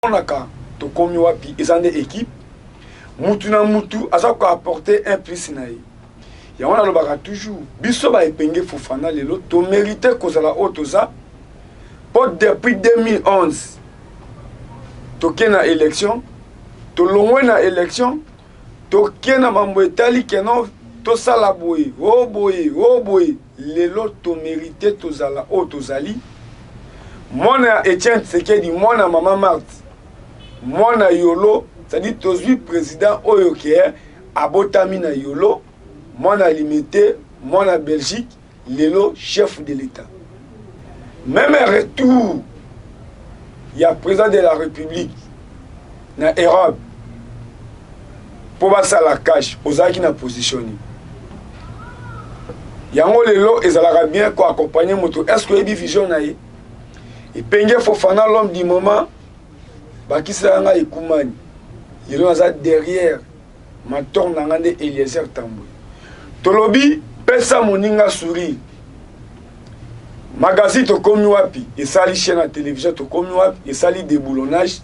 Onaka to komi wapi ezande équipe mutu na mutu aza ko apporter un plus nae ya wana lobaka toujours biso ba epenge Fofana lelo to mériter kozala otoza po depuis 2011 to kena élection to longwe na élection to kena mambo etali keno to sala boye o boye lelo to mériter tozala otozali mona Etienne Tshisekedi mona Mama Marthe Mona Yolo, c'est-à-dire tozui président Oyoke, abotami na Yolo, mona limité, mona Belgique, lelo chef de l'État. Même retour, il y a président de la République, na Europe, pour basa la cache, ozaki na positionné. Yango lelo, ezalaka bien ko accompagner moto. Est-ce que ebi vision na ye? Et Penge Fofana, l'homme du moment, Bakisanga Ekumani, il a derrière ma tourne de Eliezer Tamboui. Tolobi, pesa moninga sourire. Magazine to komi wapi, et sali chaîne à télévision to komi wapi, et sali déboulonnage.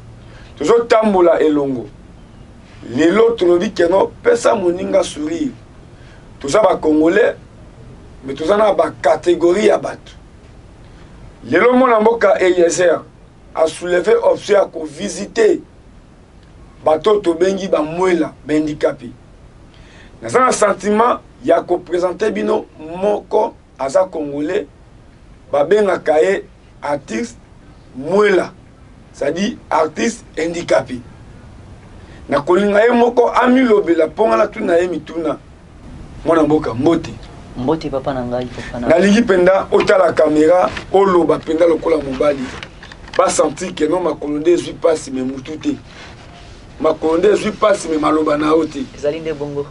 Toujours tambola elongo. Lelo tolobi keno pesa moninga sourire. Tout ça va congolais, mais tout ça na ba catégorie à battre. Lelo mon mboka Eliezer a soulevé option à visiter bateau to bengi ba mwela handicapé. Dans un sentiment il y a ko présenter bino moko aza congolais ba benga kaé artiste mwela, c'est-à-dire artiste handicapé. Na kolinga ye moko ami lobela ponga la tuna ye mituna mwana mboka mbote papa na ngai Fofana. Na lingi penda otala caméra oloba penda lokola mobali. Pas senti que non ma colonde zui passe mais mutute. Ma colonde zui passe mais maloba na ote. Ezalinde bongo.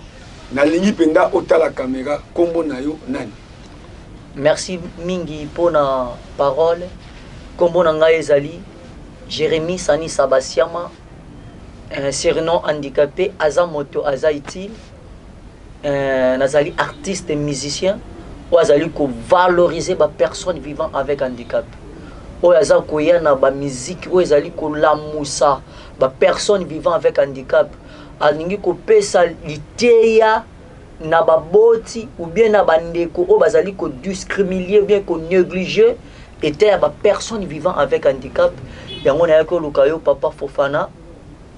Na lingi penda otala caméra kombo na yo nani. Merci mingi pour na parole. Kombo na ngai ezali Jérémy Sani Sabasiama. Un surnom handicapé aza moto aza utile. Nazali artiste et musicien ou azali ko valoriser ba personne vivant avec handicap. Oyo aza koya na ba musique oyo ezali ko lamusa ba personne vivant avec handicap alingi ko pesa liteya na ba boti ou bien na bandeko oyo bazali ko discriminer ou bien ko négliger était ya ba personne vivant avec handicap yango na yako lukayo papa Fofana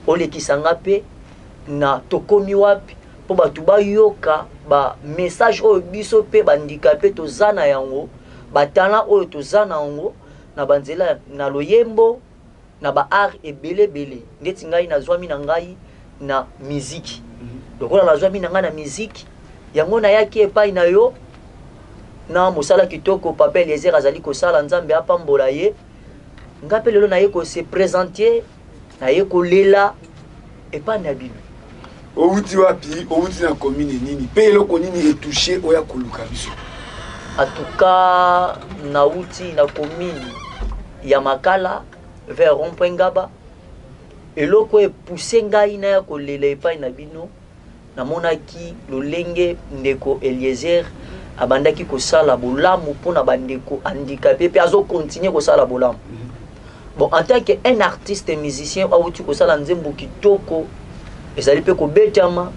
olekisanga pe na tokomi wapi po batu bayoka ba message oyo biso pe bandicapé tozana yango batana oyo tozana yango na banzela na loyembo na ba art ebele ndeti ngai na zwami na ngai na musique lokola na zwami na ngai na musique yango na yaki epai na yo na mosala kitoko papa Eliezer azali kosala nzambe apambola ye ngape lelo na ye ko se présenter na ye ko lela epai na bino outi wapi outi na commune nini pe eloko nini retouché oya koluka biso. En tout cas na outi na commune ya Makala vers rond-point Ngaba eloko e poussé ngai na ya kolela epai na bino namonaki lolenge ndeko Eliezer abandaki kosala bolamu mpona bandeko handicapé pe azo continuer kosala bolamu. Bon, en tant qu'un artiste et musicien auti kosala nzembo kitoko ezali pe kobetama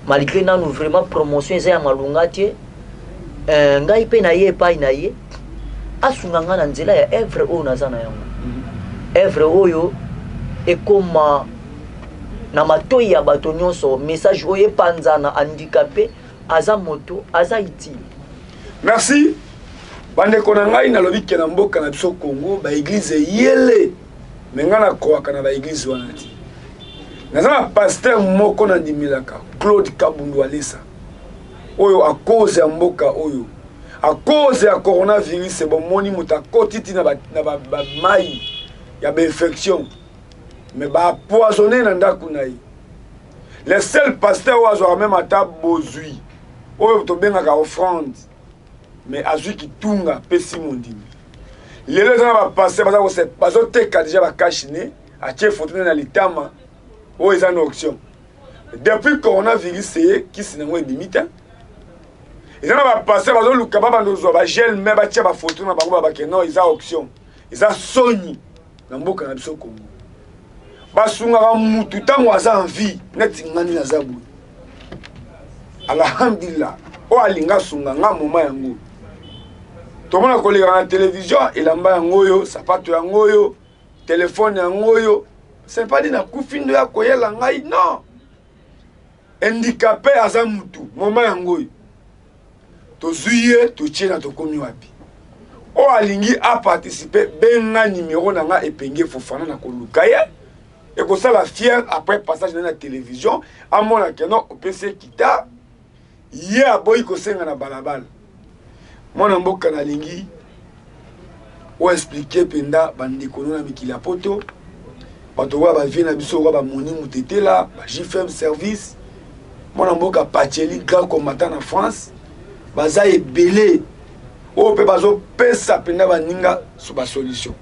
malgré nanu vraiment promotion eza ya malunga te ngai pe na ye epai na ye asunga nga na nzela ya evre oyo naza na yango evre oyo ekoma na matoi ya bato nyonso message oyo epanza na handicapé aza moto aza utile. Merci bandeko na ngai nalobi ke na mboka na biso Congo ba église yele menga na koaka na ba église wana ti naza na pasteur moko na ndimilaka Claude Kabundu Alesa oyo a cause ya mboka oyo a cause ya coronavirus bon moni muta kotiti na ba mai ya ba infection mais ba poisonné na ndaku na ye le seul pasteur oyo même ata bozui oyo to bengaka offrande mais azui kitunga pesi mondimi lelo za ba pasteur bazo teka déjà ba kashine a tie photo na litama oyo eza na auction depuis coronavirus c'est qui sinango ebimita ils ont passé bazo luka ba bandozo ba gel mais ba tia ba photo na bango ba ke non ils a auction ils a Sony na mboka na biso Congo basungaka mutu ntango aza en vie neti ngani naza boye alhamdulillah oyo alingi asunga nga moma yango tomona koleka na télévision elamba yango oyo sapato yango oyo telefone yango oyo c'est pas dit nakufi ndo ya koyela ngai non handicapé aza mutu moma yango oyo tozwi ye totie na tokomi wapi oyo alingi aparticipe benga nimero na nga epenge Fofana na koluka ye ekosala fier après passage na télévision amona keno opese kita ye aboyi kosenga na balabala mwana mboka na lingi o expliquer penda bandeko na mikili ya poto bato wa ba vie na biso wa ba moni mutetela ba JFM service mwana mboka Pacheli grand combattant na France baza ebele o pe bazo pesa penda baninga so ba solution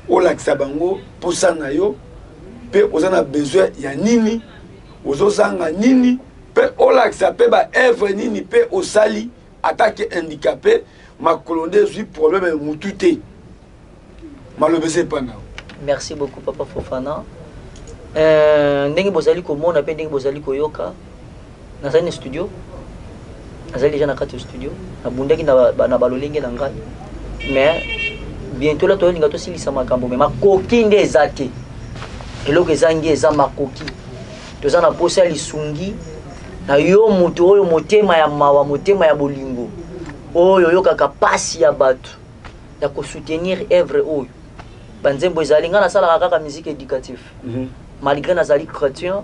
o lakisa bango posa na yo pe ozana besoin ya nini ozozanga nini pe o lakisa pe ba œuvre nini pe osali attaque handicapé ma colonde suis problème mututé malobese pana. Merci beaucoup papa Fofana. Ndenge bozali komona pe ndenge bozali koyoka nazali na studio nazali déjà na kati studio nabundaki na balolenge na ngai mais bientôt là tolinga to silisa makambo mais makoki nde ezate eloko ezangi eza makoki toza na posa lisungi na yo mutu oyo motema ya mawa motema ya bolingo oyo yokaka pasi ya bato ya ko soutenir œuvre oyo banzembo ezali nga nasalaka kaka musique éducative malgré nazali chrétien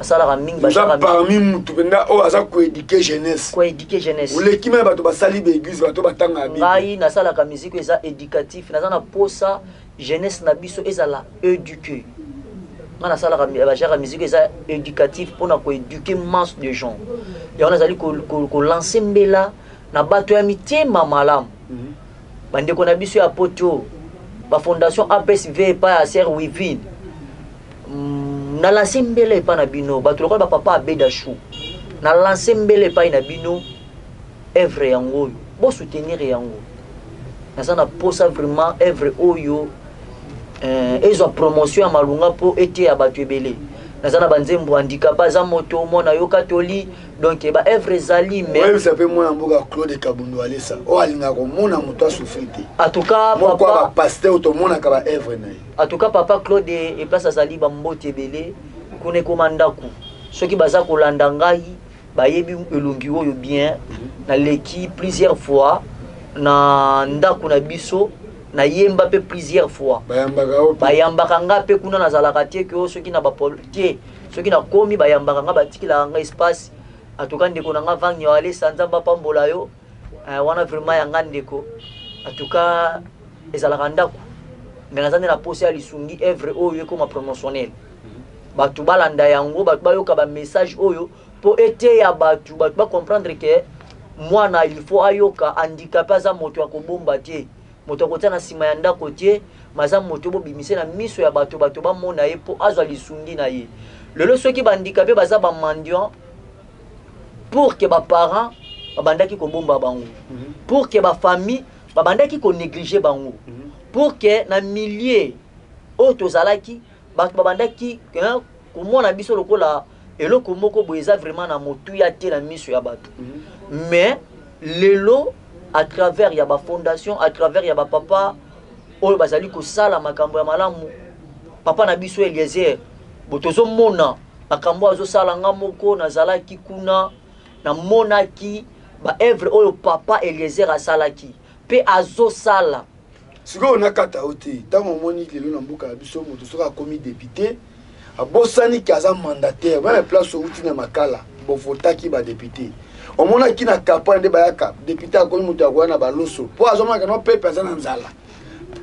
asalaka mingi bajaka parmi mutu penda o aza ko éduquer jeunesse oleki me bato basali ba église bato batanga bible ngai nasalaka musique eza éducatif naza na posa jeunesse na biso ezala éduquer nga nasalaka bajaka musique eza éducatif mpona koéduquer masse de gens yango nazali kolanse mbela na bato ya mitema malamu bandeko na biso ya poto bafondation APSV epai ya ser Wivine na lanse mbele epai na bino bato lokola bapapa abeda chou na lanse mbele epai na bino œuvre yango oyo bosoutenir yango naza na posa vraiment œuvre oyo ezwa promotion ya malunga mpo ete ya bato ebele naza na banzembo handicapé aza moto mona yo katoli donc ba œuvre ezali mais ouais ça peut moi mboka Claude Kabundu alesa o alinga ko mona moto asufrite en tout cas papa ba pasteur to mona ka ba œuvre na en tout cas papa Claude et place azali ba mbote ebele kune komandaku soki baza kolanda ngai bayebi elongi oyo bien na leki plusieurs fois na ndaku na biso na yemba pe plusieurs fois bayambaka nga pe kuna nazalaka te ke soki na bapolitie soki na komi bayambaka nga batikila nga espace atuka ndeko na nga vanyo ale sanzamba pambola yo wana vraiment yanga ndeko atuka ezalaka ndako mais nazane na poste ya lisungi œuvre oyo ekoma promotionnel batu balanda yango batu bayoka ba message oyo po ete ya batu ba comprendre que mwana il faut ayoka handicapé aza moto ya kobomba te moto akotia na sima ya ndako te maza moto bobimise na miso ya bato bamona ye po azwa lisungi na ye lelo soki bandicapé baza bamandian pour que baparents babandaki kobomba bango pour que bafamille babandaki konégliger bango pour que na milieu oyo tozalaki bato babandaki komona biso lokola eloko moko boye eza vraiment na motu ya te na miso ya bato mais lelo à travers ya ba fondation à travers ya ba papa oyo bazali kosala makambo ya malamu papa na biso Eliezer botozo mona makambo azosala nga moko nazalaki kuna na monaki ba œuvre oyo papa Eliezer asalaki pe azosala siko na kata oti tango moni lelo na mboka biso moto soka komi député abosani kaza mandataire ba place outi na makala bo votaki ba député omona ki na campagne de bayaka député akomi moto akwana baloso po azomaka no pepe azana nzala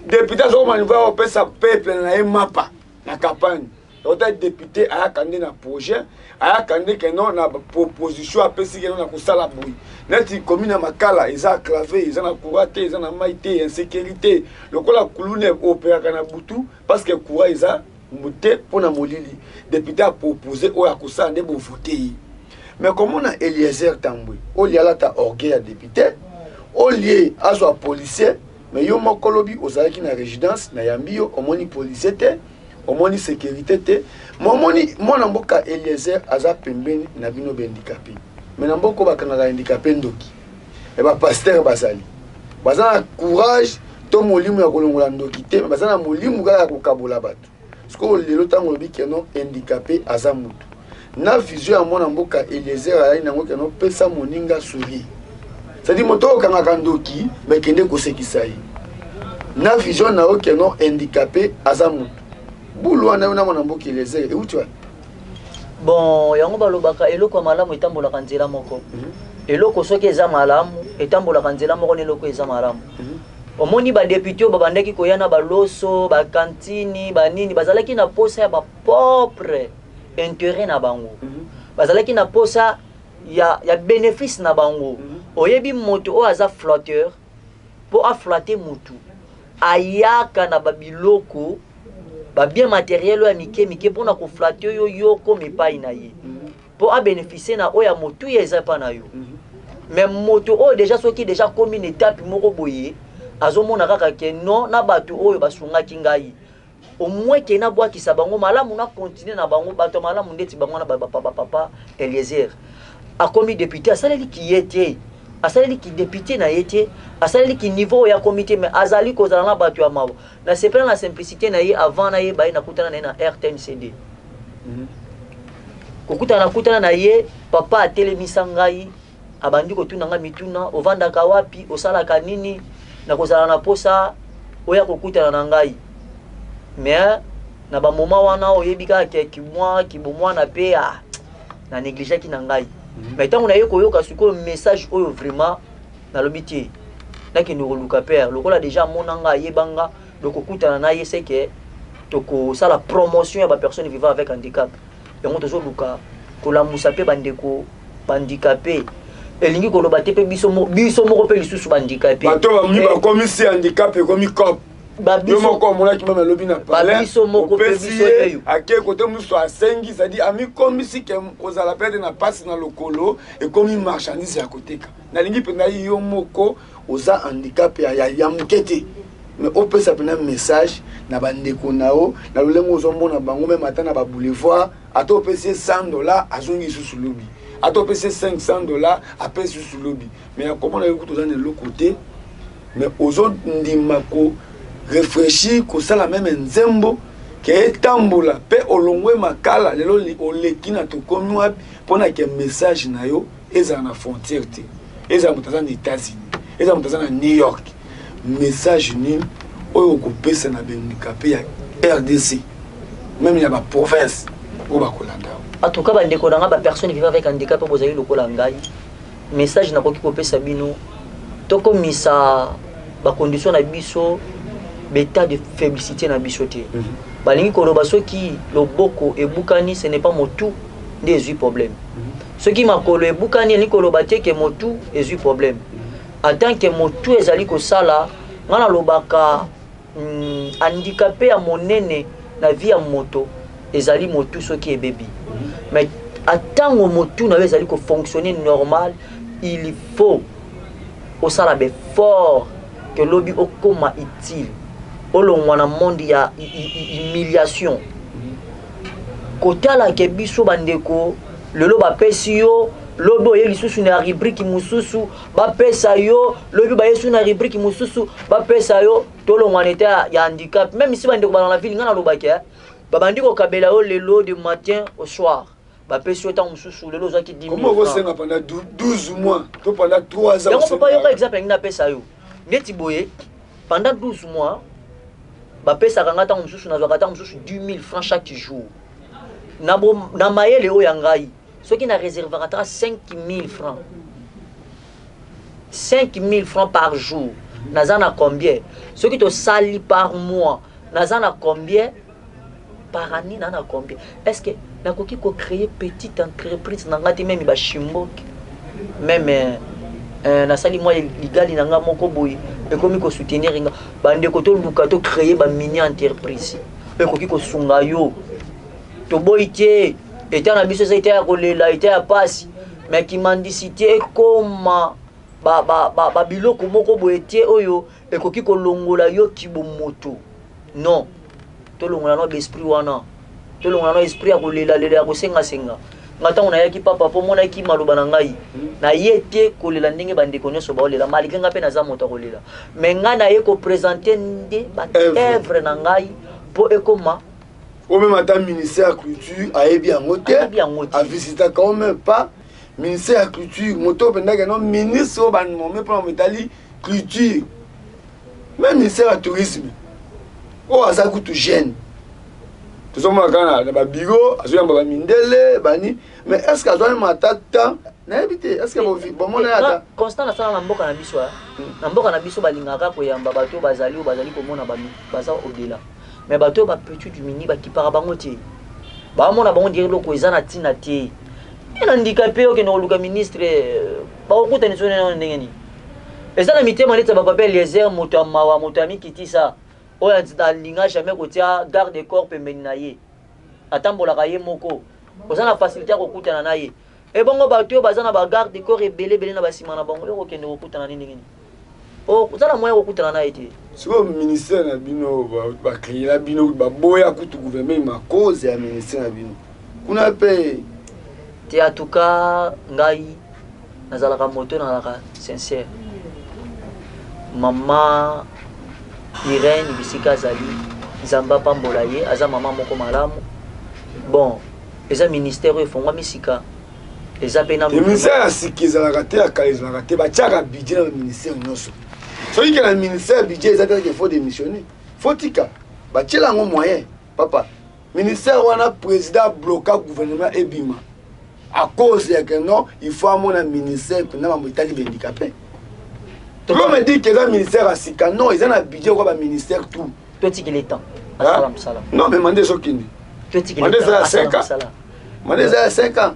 député azoma niva opesa pepe na mapa na campagne ota député ayaka nde na projet ayaka nde ke non na proposition apesi ke non na kosala boyi neti commune ya makala eza clavé eza na courant te eza na mai te insécurité lokola kulune opéraka na butu parce que courant eza mote pona molili député a proposé oyo akosala nde bo voter. Mais comme on a Eliezer Tambwe, au lieu à ta orgueil à député, au lieu à soit policier, mais yo mokolobi aux qui na résidence, na yambi yo omoni policier te, omoni sécurité te momoni mwana mboka Eliezer aza pembeni na bino handicapé mais na mboko bakanga handicapé ndoki et ba pasteur basali bazana courage to molimo ya kolongola ndoki te bazana molimo kaka kokabola bato siko lelo tango lobi keno handicapé aza mutu na vision ya mwana mboka Eliezer ayali nango keno pesa moninga sourire c'est-à-dire moto okanga kandoki mais kende kosekisa ye na vision na o keno handicapé aza mutu bulu wana na mwana mboka Eliezer e uti wana bon yango balobaka eloko malamu etambolaka nzela moko eloko soki eza malamu etambolaka nzela moko neloko eza malamu omoni badepute oyo babandaki koya na baloso bakantini banini bazalaki na posa ya bapropre intérêt na bango bazalaki na posa ya bénéfice na bango oyebi moto oyo aza flatteur po aflatte mutu ayaka na babiloko babien matériel oyo ya mike mpona koflatte oyo yoko mipai na ye po abénéficie na oyo ya motu ye eza epa na yo mais moto oyo déjà soki déjà komi na étape moko boye azomona kaka ke non na bato oyo basungaki ngai au moins ke na bwakisa bango malamu na continuer na bango bato malamu ndeti bango na papa Eliezer akomi député asaleli ki yete asaleli ki député na yete asaleli ki niveau ya comité mais azali kozala na bato ya mawa na sepela na simplicité na ye avant na ye baye na kutana na RTNCD kokutana na ye papa atelemisa ngai abandi kotuna nga mituna ovandaka wapi osalaka nini na kozala na posa oya kokutana na ngai mais na ba moment wana oyebi kaka kibomwa na pe na négligé ki na ngai mais tant on a eu koyoka suko message oyo vraiment na lobiti na ki nous luka père lokola déjà monanga yebanga lokokutana na ye c'est que toko ça la promotion ya ba personnes vivant avec handicap et on tozo luka ko la musape bandeko handicapé elingi ko loba te pe biso moko pe lisusu handicapé bato ba mi ba komi si handicapé komi cop babiso moko mona ki mama lobi na pale babiso moko pe biso eyo ake kote muso asengi ça dit ami komi si ke kozala perde na passe na lokolo et komi marchandise ya koteka na lingi pe na yo moko oza handicapé ya mukete mais on peut s'appeler un message na bandeko nao na lolengo ozomona bango même ata na ba boulevard ato pese $100 azongi sous lobi ato pese $500 apesi sous lobi mais comment na yo kutoza na l'autre côté mais ozo ndima ko réfléchir ko sala même nzembo ke tambola pe olongwe makala lelo oleki na to komi wapi pona ke message na yo eza na frontière te eza mutaza na États-Unis eza mutaza na New York message ni oyo ko pesa na handicapé ya RDC même ya ba province o ba kolanda en tout cas bandeko nanga ba personne vivant avec handicap po bozali lokola ngai message na koki ko pesa bino toko misa ba condition na biso beta de faiblesse na biso te balingi koloba soki loboko ebukani ce n'est pas motu des problème soki makolo ebukani elingi koloba te ke motu ezui problème en tant que motu ezali ko sala ngana lobaka handicapé ya monene na vie ya moto ezali motu soki ebebi mais atango motu na ezali ko fonctionner normal il faut au sala be fort que lobi okoma utile olongwa na monde ya humiliation kotala ke biso bandeko lelo bapesi yo lobi oye lisusu na rubrique mususu bapesa yo lobi bayesu na rubrique mususu bapesa yo tolongwa na eta ya handicap même si bandeko bana la ville ngana lobaki babandi kokabela yo lelo du matin au soir bapesi yo tant mususu lelo zaki 10 000 comment vous senga pendant 12 mois to pendant 3 ans yango papa yo par exemple ngina pesa yo ndeti boye pendant 12 mois bapesa kanga tant mususu na zwaka tant mususu 10 000 francs chaque jour na mayele oyo ya ngai soki na réservera 5 000 francs 5 000 francs par jour naza na combien soki to sali par mois naza na combien par année na combien est-ce que nakoki ko créer petite entreprise na ngati même ba shimboki même na sali moi ligali na nga moko boy ekomi ko soutenir nga bande ko to luka to créer ba mini entreprise ekoki ko sunga yo to boyite eta na biso zaite ya kolela eta ya pasi mais ki mandicité koma ba biloko moko boyete oyo ekoki ko longola yo kibo moto non tolongola no esprit wana tolongola no esprit ya kolela lela ya kosenga senga ntango nayaki papa mpo monaki maloba na ngai naye te kolela ndenge bandeko nyonso baolela malgré nga mpe naza moto akolela mais ngai naye kopresente nde baevre na ngai mpo ekoma ou même ata ministère ya culture ayebi yango te avisitaka quand même pas ministère ya culture moto opendaka no ministre oyo banome mpona metali culture même ministère ya tourisme oyo aza kutu jeune tozomona kaka na babiro azoyamba bamindele bani mais est ce que azwani matata nayebi te est ce que bomona ata constant nasala na mboka na biso na mboka na biso balingaka koyamba bato bazali komona baza odela mais bato bapetu du mini bakipaka bango te bamona bango dire loko eza na ntina te ena handicapé okende koluka ministre bakokutani so neno ndenge nini eza na mitema neti bapapa Eliezer moto ya mawa moto ya mikitisa oyo alinga jamais kotia garde corps pembeni na ye atambolaka ye moko oza na facilité ya kokutana na ye ebongo bato oyo baza na bagarde corps ebelebele na basima na bango yo kokende kokutana nini ndenge nini oza na moyen kokutana na ye te sikoyo ministère na bino bakreela bino baboya kutu gouvernement makoze ya ministère na bino kuna mpe te atuka ngai nazalaka moto nazalaka sincère mama Irene bisika azali nzamba pambola ye aza mama moko malamu bon eza ministère oyo efongwami sika eza mpe na ministère ya sika ezalaka te ya kala ezalaka te batiaka budget na baministère nyonso soki ke na ministère budget eza te faut démissionner faut tika batiela yango moyen papa ministère wana président bloka gouvernement ebima à cause ya que non il faut amona ministère mpena mambo etali bahandicapé Tout me dit que le ministère a sika non, ils ont un budget ou un ministère tout. Toi tu qu'il est temps. Non mais mandez ce qui. Toi tu qu'il est temps. Mandez ça à 5 ans. Mandez ça à 5 ans.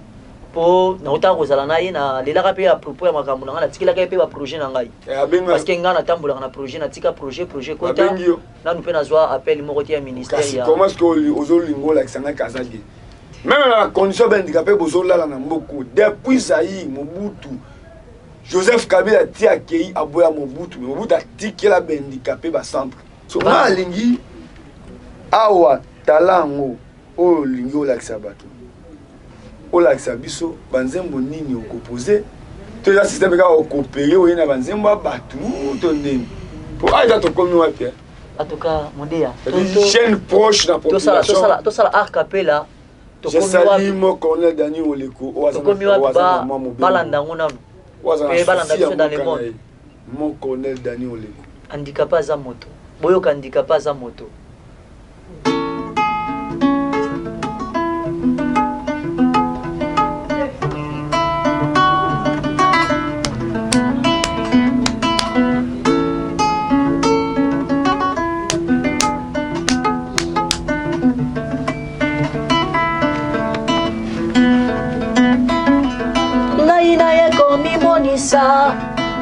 Po na uta kozala na ye na lela pe ya propos ya makambo na ngana tikila ka pe ba projet na ngai. Parce que ngana tambola na projet na tika projet kota. Na nous pe na zwa appel moko ti ya ministère ya. Comment est-ce que ozolingo la kisanga kazaki. Même la condition d'handicapé bozola na mboko depuis Zaïre Mobutu Joseph Kabila ti akei aboya Mobutu Mobutu atiki la handicapé ba centre so ma lingi awa talango o lingi o lakisa bato o lakisa biso banzembo nini okopose to ya système ka okopere o yena banzembo bato to ndeni pour aida to komi wapi en tout cas mondea chaîne proche na population to sala arcapela to komi mo colonel Dani Oleko o azana balanda ngona et balanda biso dans le monde mon colonel Dani Oleko handicapé za moto boyo handicapé za moto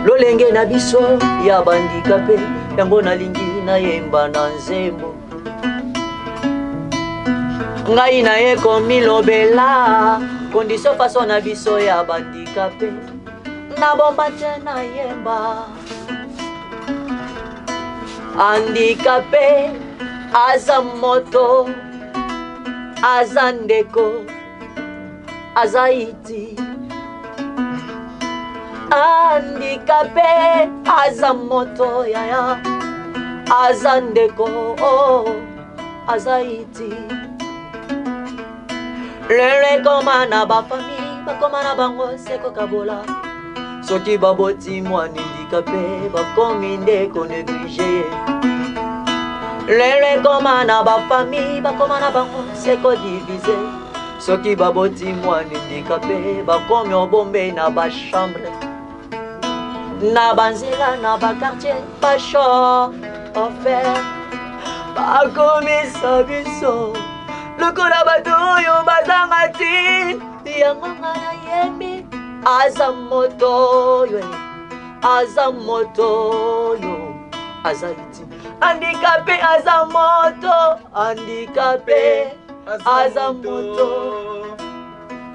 lolenge na biso ya bandikape yango nalingi nayemba na nzembo ngai naye komilobela condition façon na biso ya bandikape nabomba te nayemba handikape aza moto aza ndeko aza iti handicapé aza moto yaya aza ndeko aza iti lele koma na bafamille bakoma na bango seko kabola soki baboti mwana handicapé bakomi ndeko néglige lele koma na bafamille bakoma na bango seko divise soki baboti mwana handicapé bakomi obombe na bachambre na banzela na bakartier bacho ofer bakomisa biso lokola bato oyo bazanga ti yango nga nayembi aza moto yo aza moto yo aza iti handicapé aza moto handicapé aza moto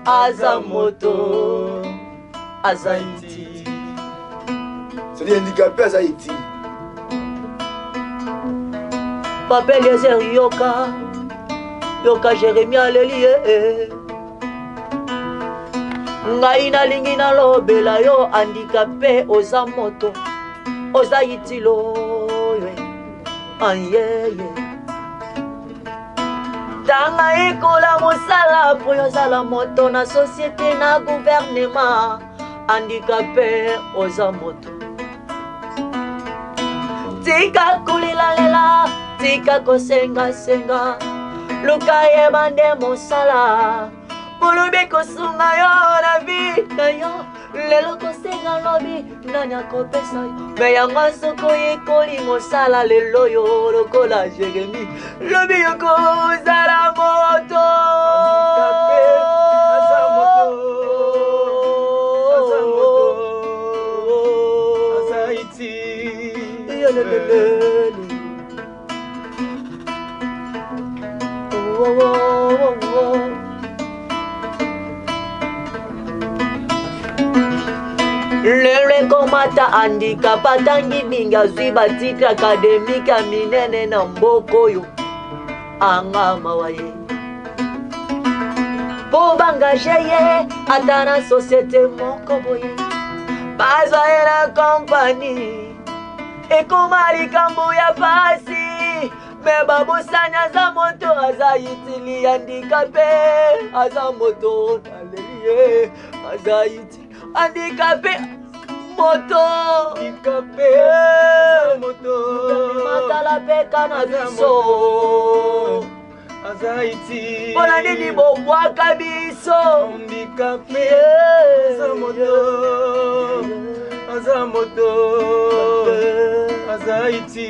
aza moto aza iti c'est des handicapés à Haïti. Papa Eliezer yoka Jérémie Alelie ngai nalingi nalobela yo handicapé oza moto oza itilo ayeye tanga ekola mosala po yozala moto na société na gouvernement handicapé oza moto tika kulilalela tika kosenga luka yebande mosala Mulubi kosunga yo na vi na yo lelo kosenga lobi nani akopesa yo me yango soko yekoli mosala lelo yo lokola Jérémie lobi yokozala moto Lele komata handicap atangi minga ziba titre académique minene na mboko yo anga mawaye po bangaje ye atana société moko boye baza na compagnie ekomali kambo ya pasi me babosanya za moto aza itili handicapé aza moto nalelie aza itili handicapé moto handicapé moto matala peka na biso azaiti bona nini bobwaka biso handicapé aza moto azaiti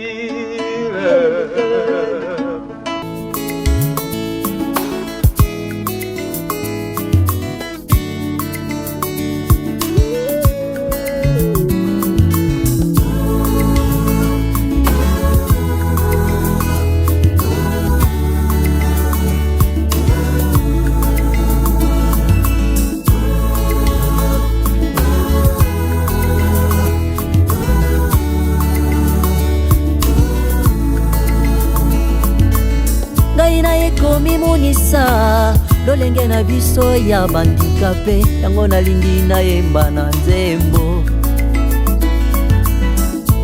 komimunisa lolenge na biso ya bandikape yango nalingi nayemba na nzembo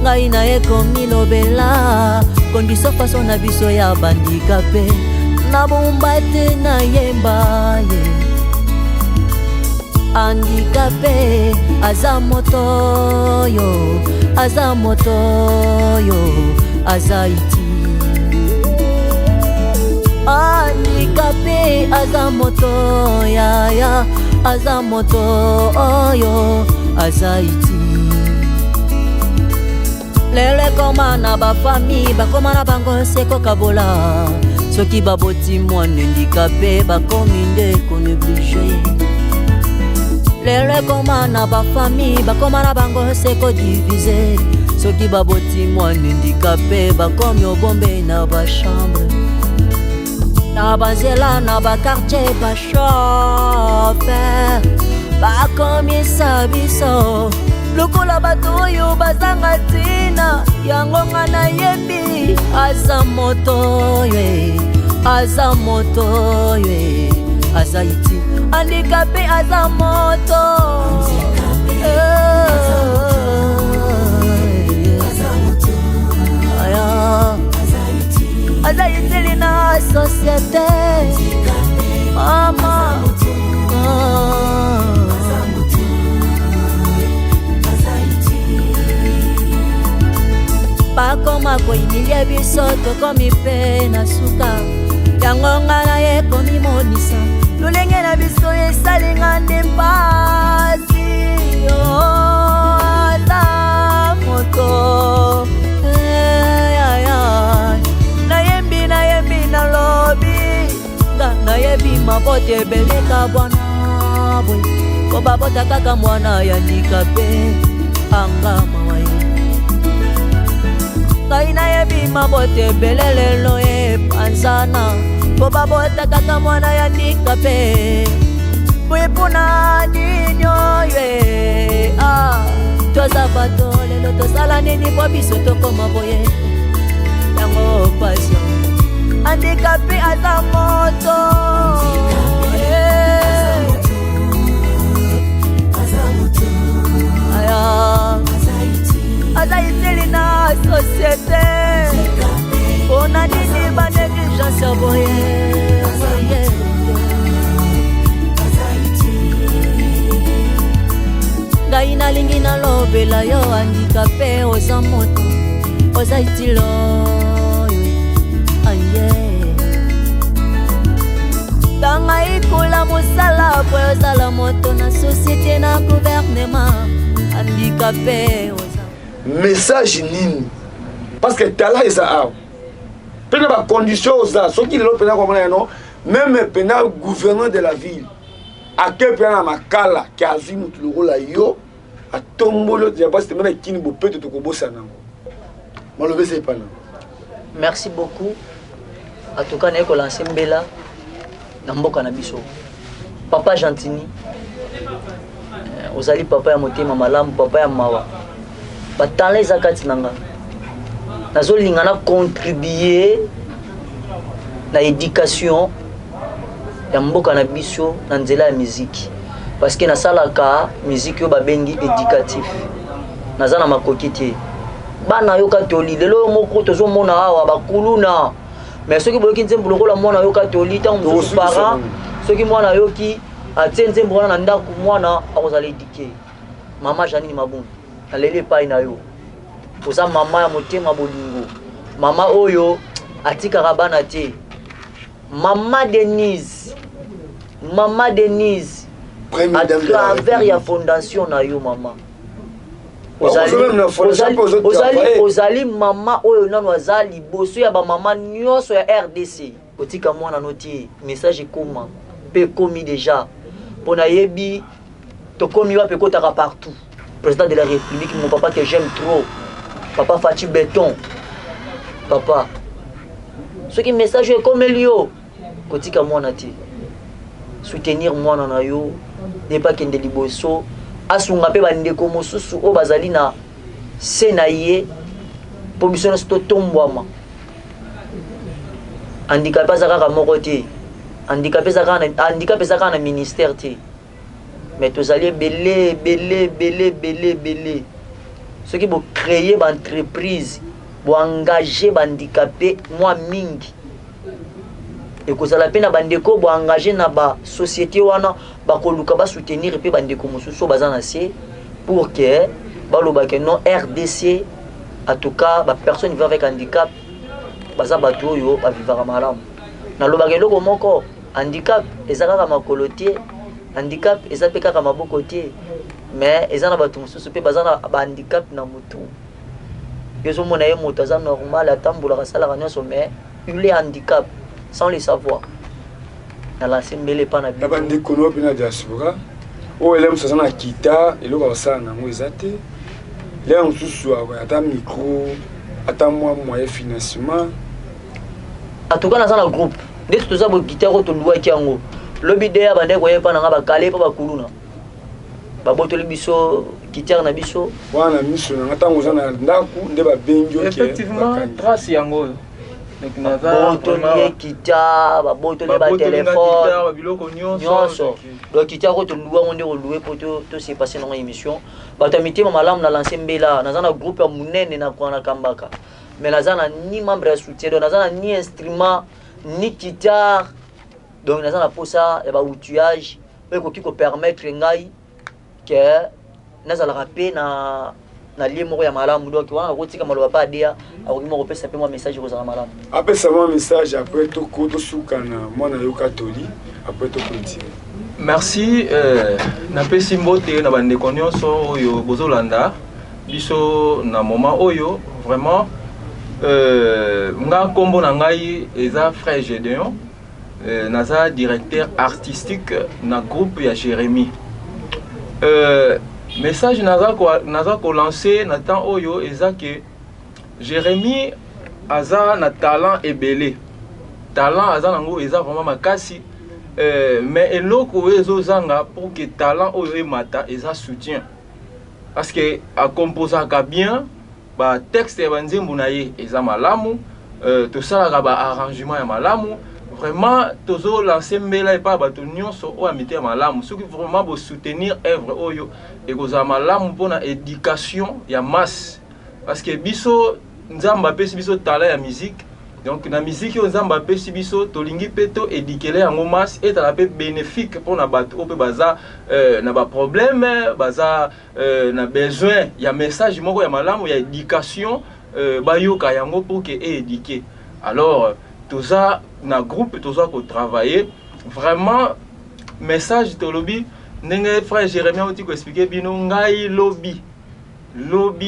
ngai naye komilobela kondiso faso na biso ya bandikape nabomba te nayemba ye handicapé aza moto yo aza iti handicapé aza moto ya aza moto oyo aza iti lele koma na bafami bakoma na bango seko kabola soki baboti mwana handicapé bakomi nde konéglige lele koma na bafami bakoma na bango seko divise soki baboti mwana handicapé bakomi obombe na bachambre na banzela na bakartier bashofe bakomisa biso lokola bato oyo bazanga ntina yango nga nayembi aza moto ye aza iti handicapé aza moto aza itili na société mama bakoma koyimilia biso tokomi mpe na suka yango nga naye komimonisa lolenge na biso esalinga nde mpasi aza moto nayembi nalobi nga nayebi mabote ebeleka bwana bwe ko babota kaka mwana ya handicapé anga mawaye ngai nayebi mabote ebele lelo epanzana ko babota kaka mwana ya handicapé bwepuna ninyo ye toza bato lelo tozala nini po biso tokoma boye yango passion handicapé aza moto aza iteli na société ona nini banégligence ya boye ngai nalingi nalobela yo handicapé oza moto oza itilo tanga ikula mosala po ozala moto na société na gouvernement handicapé message nini parce que tala eza awa pena ba condition oza soki lelo pena komona no même pena gouverneur de la ville ake pena makala ki azwi mutu lokola yo atombolo ya basi temena kini bopeto tokobosa nango malobe c'est pas non. Merci beaucoup en tout cas naye kolancer mbela na mboka na biso papa Gentini ozali papa ya motema malamu papa ya mawa batala eza kati nanga nazolinga na contribuer na éducation ya mboka na biso na nzela ya musique parce que nasalaka musique yo babengi éducatif naza na makoki te bana yoka toli lelo moko tozomona awa bakuluna mais soki boyoki nzembo lokola mwana yoka toli ntango mosusu parent soki mwana yoki atie nzembo wana na ndako mwana akozala éduqué mama Janine Mabundu naleli epai na yo oza mama ya motema bolingo mama oyo atikaka bana te mama Denise à travers ya fondation na yo mama ozali mama oyo nano aza liboso ya bamama nyonso ya RDC otika mwana noti message ekoma mpe ekomi déjà mpo nayebi tokomi wape ekotaka partout président de la République mon papa que j'aime trop papa Fati Béton papa soki message ekomeli yo kotika mwana te soutenir mwana na yo nepa kende liboso asunga mpe bandeko mosusu oyo bazali na se na ye mpo biso nyonso totombwama handicapé aza kaka moko te handicapé eza kaka na ministère te mais tozali ebele soki bocreye baentreprise boengage bahandicapé mwa mingi ekozala mpe na bandeko boengage na basociété wana bakoluka basoutenir mpe bandeko mosusu baza na se pour que balobake non RDC en tout cas bapersone vivant avec handicap baza bato oyo bavivaka malamu nalobaka eloko moko handicap eza kaka makolo te handicap eza mpe kaka maboko te mais eza na bato mosusu mpe baza na bahandicap na motu yo ozomona ye moto aza normal atambolaka asalaka nyonso mais il est handicap sans le savoir nalase mbele epa na bino bandeko no mpe na diaspora oyo ele mosusu aza na kita eloko akosala nango eza te lea mosusu ata micro ata mwa moyen financement en tout cas naza na groupe nde toza bokita ko toluwaki yango lobi de ya bandeko koye mpa nanga bakale mpo bakuluna babotoli biso kitere na biso wana miso nanga ntango oza na ndako nde babengi effectivement trace yango oyo babotoli kita babotoli batelefone nyonso donc kita ko toluwango nde kolue mpo tosepase nango émission bato ya mitema malamu na lance mbela naza na groupe ya monene na kwana kambaka mais naza na ni membre ya soutien donc naza na ni instrument ni guitare donc naza na posa ya baoutillage oyo ekoki kopermettre ngai ke nazalaka mpe na lie moko ya malamu donc wana akotika maloba mpe adeya akoki moko kopesa mpe mwa message ekozala malamu apesa mwa message après tosukana mwana yo katoli après tocontinue. Merci napesi mbote na bandeko nyonso oyo bozolanda biso na moment oyo vraiment nga nkombo na ngai eza frère Gédéon naza directeur artistique na groupe ya Jérémie message naza ko lancer na temps oyo eza que Jérémie aza na talent ebele talent aza nango eza vraiment makasi mais eloko ezozanga pour que talent oyo emata eza soutien parce que akomposaka bien ba texte ya banzembo na ye eza malamu tosalaka baarrangement ya malamu vraiment tozolancer mbela epai bato nyonso oyo amite ya malamu soki vraiment bosoutenir œuvre oyo ekozala malamu mpona éducation ya masse parce que biso nzambe apesi biso talent ya musique donc na musique oyo nzambe apesi biso tolingi mpe to édikele yango masse etala mpe bénéfique mpona bato oyo mpe baza na baproblème baza na besoin ya message moko ya malamu ya éducation bayoka yango pour que éduquer alors toza na groupe toza ko travailler vraiment message tolobi ndenge frère Jérémie oti ko expliquer bino ngai lobby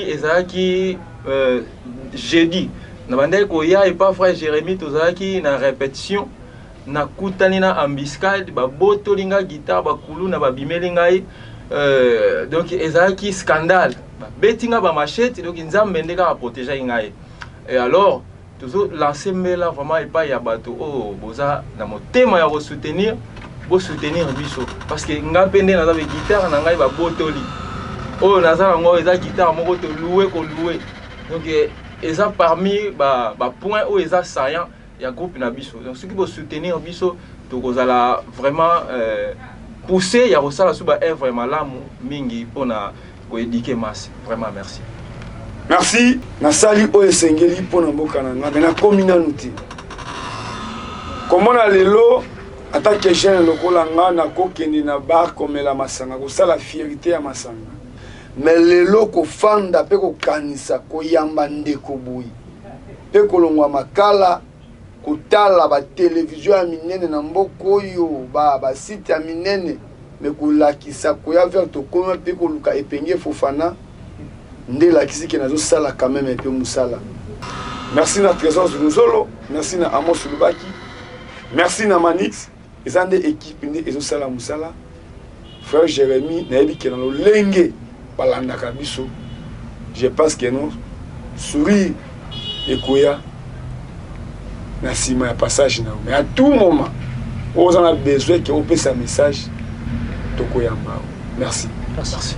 ezaki jeudi na bandai ko ya et pas frère Jérémie tozaki na répétition na kutani na embuscade ba botolinga guitare ba kulu na ba bimeli ngai donc ezaki scandale ba betinga ba machette donc nzambe ndeka ba protéger ngai et alors toujours lancer mbela vraiment et pas ya bato oh boza na motema ya ko soutenir biso parce que nga pende na za be guitare na ngai ba botoli oh na za ngo eza guitare moko to louer donc eza parmi ba point où eza saillant ya groupe na biso donc ceux qui vont soutenir biso to kozala vraiment pousser ya kosala suba œuvre malamu mingi pona ko éduquer masse vraiment merci. Merci. Nasali oyesengeli pona mboka na nga na komina nuti. Komona lelo atake jeune lokola nga na kokeni na bar komela masanga ko sala fierté ya masanga. Mais lelo ko fanda pe ko kanisa ko yamba ndeko boyi. Pe ko longwa makala ko tala ba télévision ya minene na mboko yo ba site ya minene me ko lakisa ko ya vers to koma pe ko luka epenge Fofana. Ndela kisiki nazo sala quand même un peu musala. Merci na Trésor Zunzolo, merci na Amos Lubaki, merci na Manix, ils ont des équipes ni ezo sala musala. Frère Jérémie na yebi ke na lo lenge balanda kabiso. Je pense que non sourire et koya na sima ya passage na mais à tout moment on a besoin que on passe un message to koyamba. Merci. Merci.